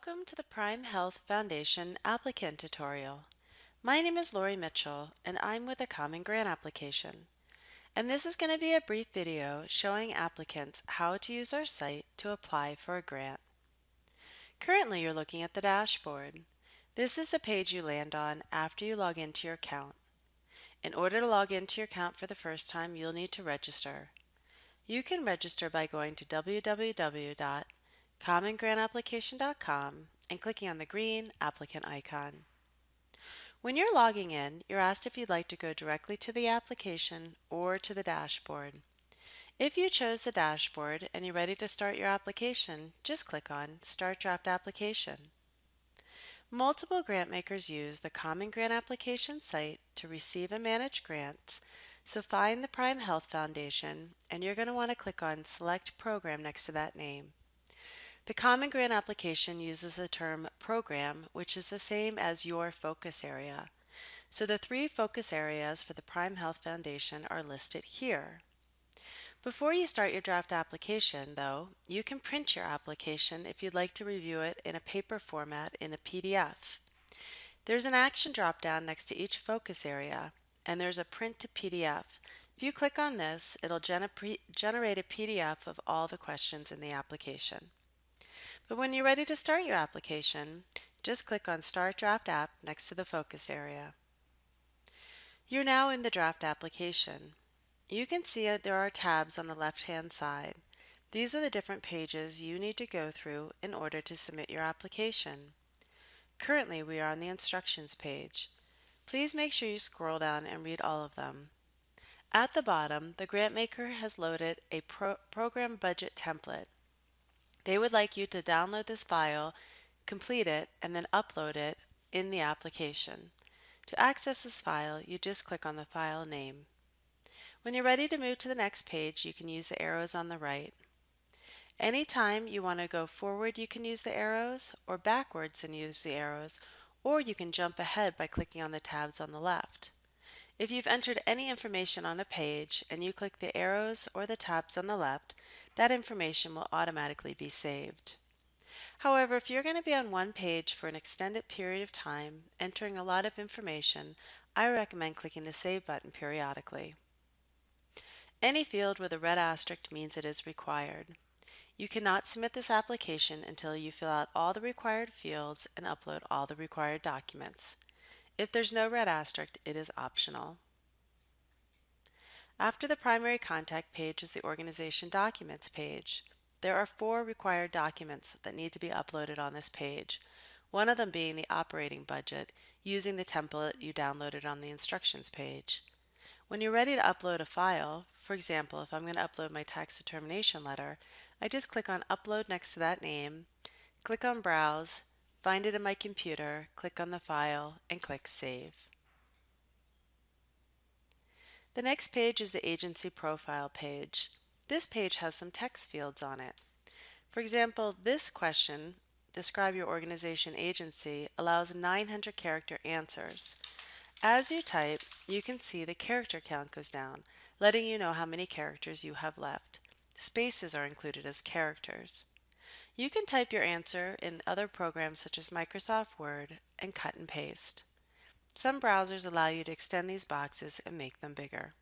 Welcome to the Prime Health Foundation Applicant tutorial. My name is Lori Mitchell and I'm with a Common Grant application. And this is going to be a brief video showing applicants how to use our site to apply for a grant. Currently you're looking at the dashboard. This is the page you land on after you log into your account. In order to log into your account for the first time, you'll need to register. You can register by going to www.commongranapplication.com and clicking on the green applicant icon. When you're logging in, you're asked if you'd like to go directly to the application or to the dashboard. If you chose the dashboard and you're ready to start your application, just click on Start Draft Application. Multiple grant makers use the Common Grant Application site to receive and manage grants, so find the Prime Health Foundation and you're going to want to click on Select Program next to that name. The Common Grant application uses the term program, which is the same as your focus area. So the three focus areas for the Prime Health Foundation are listed here. Before you start your draft application, though, you can print your application if you'd like to review it in a paper format in a PDF. There's an action drop-down next to each focus area, and there's a Print to PDF. If you click on this, it'll generate a PDF of all the questions in the application. But when you're ready to start your application, just click on Start Draft App next to the focus area. You're now in the draft application. You can see there are tabs on the left-hand side. These are the different pages you need to go through in order to submit your application. Currently, we are on the instructions page. Please make sure you scroll down and read all of them. At the bottom, the grant maker has loaded a program budget template. They would like you to download this file, complete it, and then upload it in the application. To access this file, you just click on the file name. When you're ready to move to the next page, you can use the arrows on the right. Anytime you want to go forward, you can use the arrows, or backwards and use the arrows, or you can jump ahead by clicking on the tabs on the left. If you've entered any information on a page and you click the arrows or the tabs on the left, that information will automatically be saved. However, if you're going to be on one page for an extended period of time, entering a lot of information, I recommend clicking the Save button periodically. Any field with a red asterisk means it is required. You cannot submit this application until you fill out all the required fields and upload all the required documents. If there's no red asterisk, it is optional. After the primary contact page is the organization documents page. There are 4 required documents that need to be uploaded on this page, one of them being the operating budget using the template you downloaded on the instructions page. When you're ready to upload a file, for example, if I'm going to upload my tax determination letter, I just click on Upload next to that name, click on Browse, find it in my computer, click on the file, and click Save. The next page is the agency profile page. This page has some text fields on it. For example, this question, describe your organization agency, allows 900 character answers. As you type, you can see the character count goes down, letting you know how many characters you have left. Spaces are included as characters. You can type your answer in other programs such as Microsoft Word and cut and paste. Some browsers allow you to extend these boxes and make them bigger.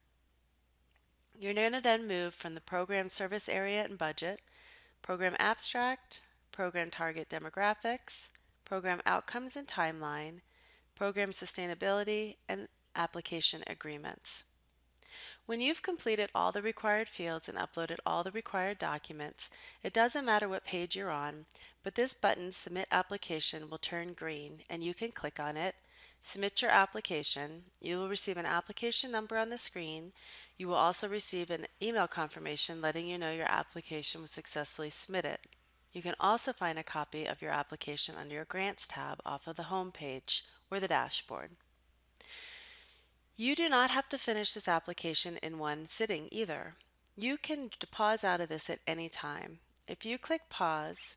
You're going to then move from the Program Service Area and Budget, Program Abstract, Program Target Demographics, Program Outcomes and Timeline, Program Sustainability, and Application Agreements. When you've completed all the required fields and uploaded all the required documents, it doesn't matter what page you're on, but this button, Submit Application, will turn green and you can click on it, submit your application. You will receive an application number on the screen. You will also receive an email confirmation letting you know your application was successfully submitted. You can also find a copy of your application under your Grants tab off of the home page or the dashboard. You do not have to finish this application in one sitting either. You can pause out of this at any time. If you click Pause,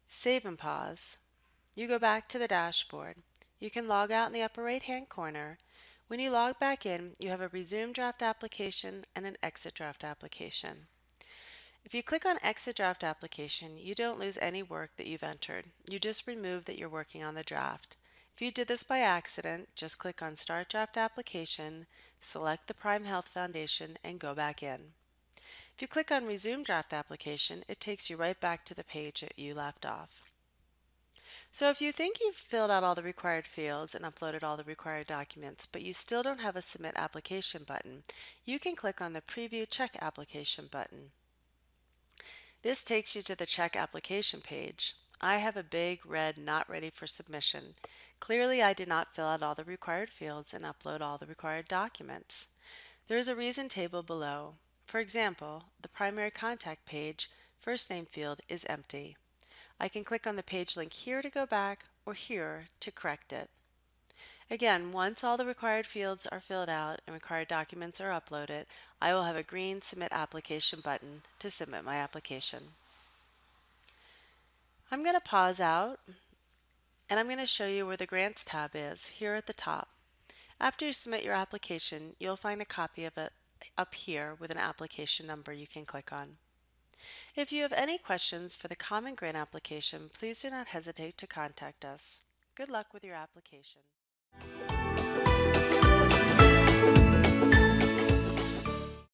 Save and Pause, you go back to the dashboard. You can log out in the upper right-hand corner. When you log back in, you have a Resume Draft Application and an Exit Draft Application. If you click on Exit Draft Application, you don't lose any work that you've entered. You just remove that you're working on the draft. If you did this by accident, just click on Start Draft Application, select the Prime Health Foundation, and go back in. If you click on Resume Draft Application, it takes you right back to the page that you left off. So if you think you've filled out all the required fields and uploaded all the required documents, but you still don't have a Submit Application button, you can click on the Preview Check Application button. This takes you to the Check Application page. I have a big red Not Ready for Submission. Clearly, I did not fill out all the required fields and upload all the required documents. There is a reason table below. For example, the primary contact page, first name field, is empty. I can click on the page link here to go back or here to correct it. Again, once all the required fields are filled out and required documents are uploaded, I will have a green Submit Application button to submit my application. I'm going to pause out and I'm going to show you where the Grants tab is here at the top. After you submit your application, you'll find a copy of it up here with an application number you can click on. If you have any questions for the Common Grant application, please do not hesitate to contact us. Good luck with your application.